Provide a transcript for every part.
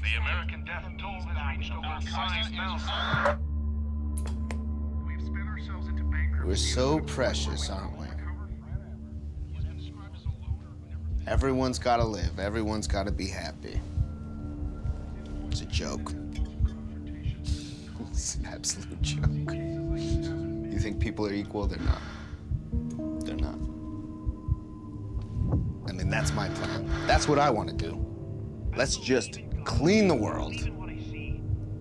The American death toll rate over 5 now. We're so precious, aren't we? Everyone's got to live. Everyone's got to be happy. It's a joke. It's an absolute joke. You think people are equal? They're not. They're not. I mean, that's my plan. That's what I want to do. Let's just clean the world.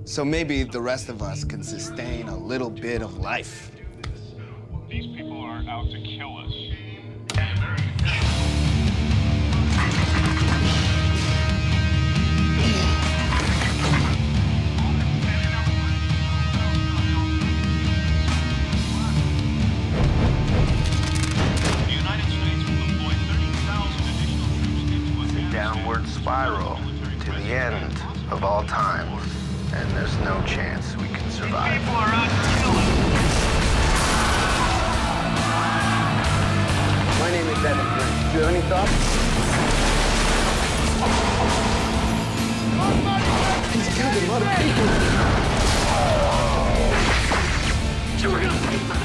So maybe the rest of us can sustain a little bit of life. These people are out to kill us. The United States will deploy 30,000 additional troops into a Downward spiral to the end of all time. And there's no chance we can survive. People are out to kill us. My name is Evan. Do you have any thoughts? He's killed a lot of people. So we're gonna pay for this.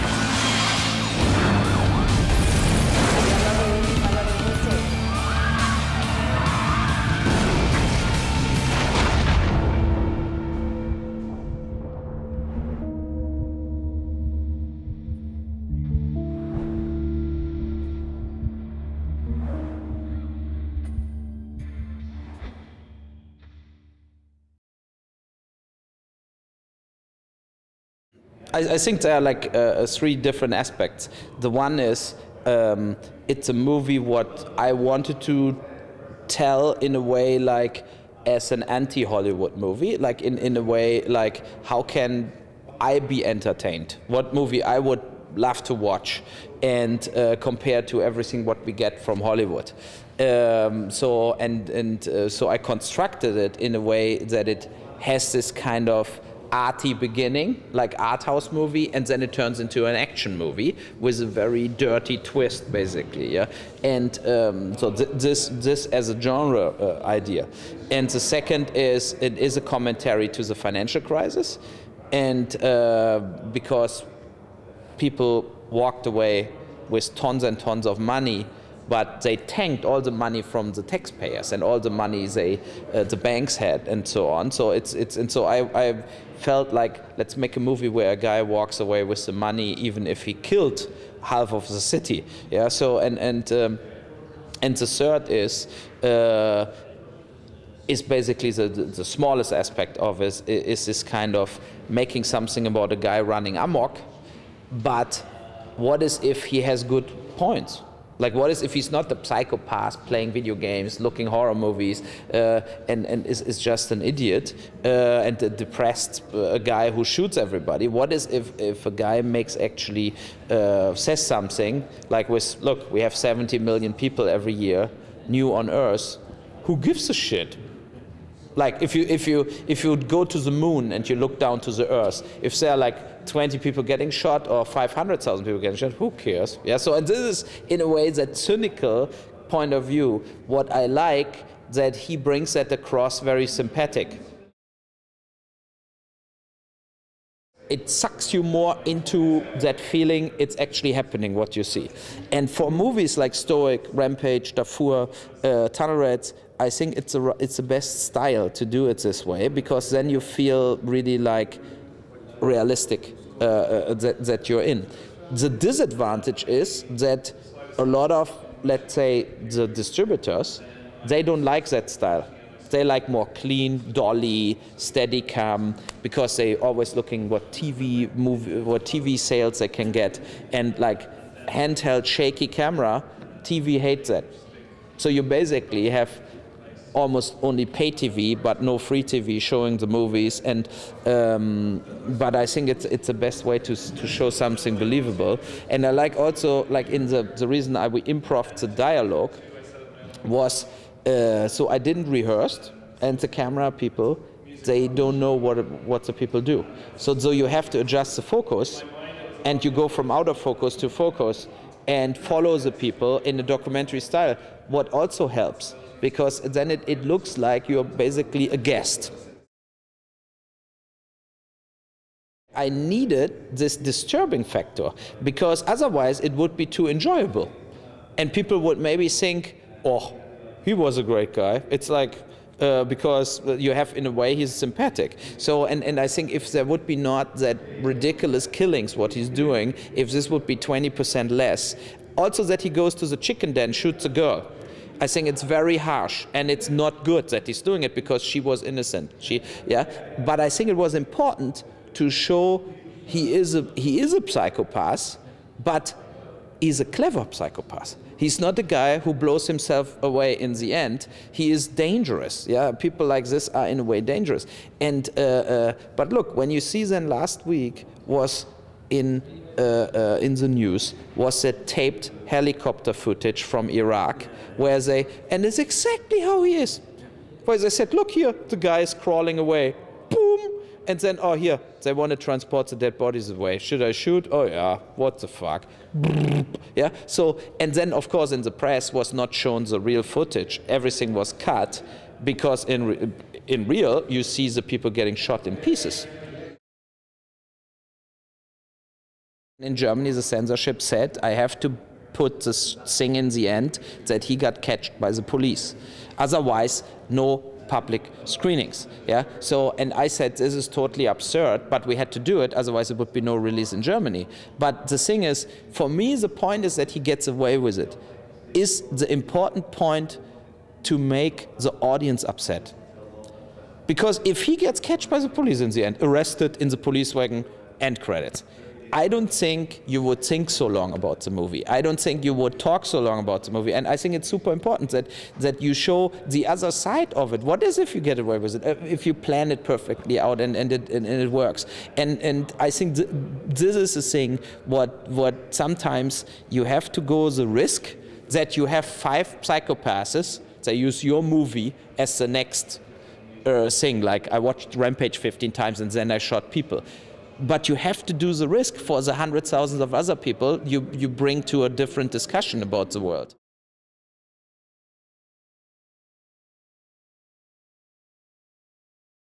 I think there are like three different aspects. The one is it's a movie what I wanted to tell in a way like as an anti-Hollywood movie, like in a way like how can I be entertained? What movie I would love to watch and compare to everything what we get from Hollywood. So I constructed it in a way that it has this kind of arty beginning, like art house movie, and then it turns into an action movie with a very dirty twist, basically. Yeah, and so this as a genre idea. And the second is it is a commentary to the financial crisis, and because people walked away with tons and tons of money, but they tanked all the money from the taxpayers and all the money the banks had and so on. So so I felt like let's make a movie where a guy walks away with the money even if he killed half of the city. Yeah. So and the third is basically the smallest aspect of it is this kind of making something about a guy running amok, but what is if he has good points? Like, what is if he's not the psychopath playing video games, looking horror movies, and is just an idiot and a depressed guy who shoots everybody? What is if a guy makes actually says something like, look, we have 70 million people every year, new on Earth, who gives a shit? Like if you go to the moon and you look down to the Earth, if there are like 20 people getting shot or 500,000 people getting shot, who cares? Yeah. So and this is in a way that cynical point of view. What I like that he brings that across very sympathetic. It sucks you more into that feeling it's actually happening what you see. And for movies like Stoic, Rampage, Darfur, Tunnel Rats, I think it's the best style to do it this way, because then you feel really like realistic that you're in. The disadvantage is that a lot of, let's say, the distributors, they don't like that style. They like more clean, dolly, steady cam, because they always looking what TV sales they can get, and like handheld shaky camera, TV hates that. So you basically have almost only pay TV, but no free TV showing the movies. And but I think it's the best way to show something believable. And I like also, like in the reason we improved the dialogue was so I didn't rehearse, and the camera people, they don't know what the people do. So you have to adjust the focus, and you go from out of focus to focus. and follow the people in a documentary style, what also helps, because then it looks like you're basically a guest. I needed this disturbing factor, because otherwise it would be too enjoyable. And people would maybe think, oh, he was a great guy. It's like, because you have, in a way, he's sympathetic. So, and I think if there would be not that ridiculous killings, what he's doing, if this would be 20% less, also that he goes to the chicken den, shoots a girl, I think it's very harsh, and it's not good that he's doing it because she was innocent. But I think it was important to show he is a psychopath, but he's a clever psychopath. He's not a guy who blows himself away in the end. He is dangerous. Yeah, people like this are in a way dangerous. And but look, when you see then last week was in the news was that taped helicopter footage from Iraq, where they, and it's exactly how he is, where they said, look here, the guy is crawling away, boom. And then, oh, here, they want to transport the dead bodies away. Should I shoot? Oh, yeah, what the fuck? Yeah, so, and then, of course, in the press was not shown the real footage. Everything was cut, because in real, you see the people getting shot in pieces. In Germany, the censorship said, I have to put this thing in the end that he got catched by the police. Otherwise, no public screenings. Yeah. So, and I said this is totally absurd, but we had to do it, otherwise it would be no release in Germany. But the thing is, for me, the point is that he gets away with it. Is the important point to make the audience upset? Because if he gets catched by the police in the end, arrested in the police wagon, end credits, I don't think you would think so long about the movie. I don't think you would talk so long about the movie. And I think it's super important that you show the other side of it. What is if you get away with it? If you plan it perfectly out and it works. And I think this is the thing what sometimes you have to go the risk that you have 5 psychopaths that use your movie as the next thing. Like I watched Rampage 15 times and then I shot people. But you have to do the risk for the hundreds of thousands of other people you bring to a different discussion about the world.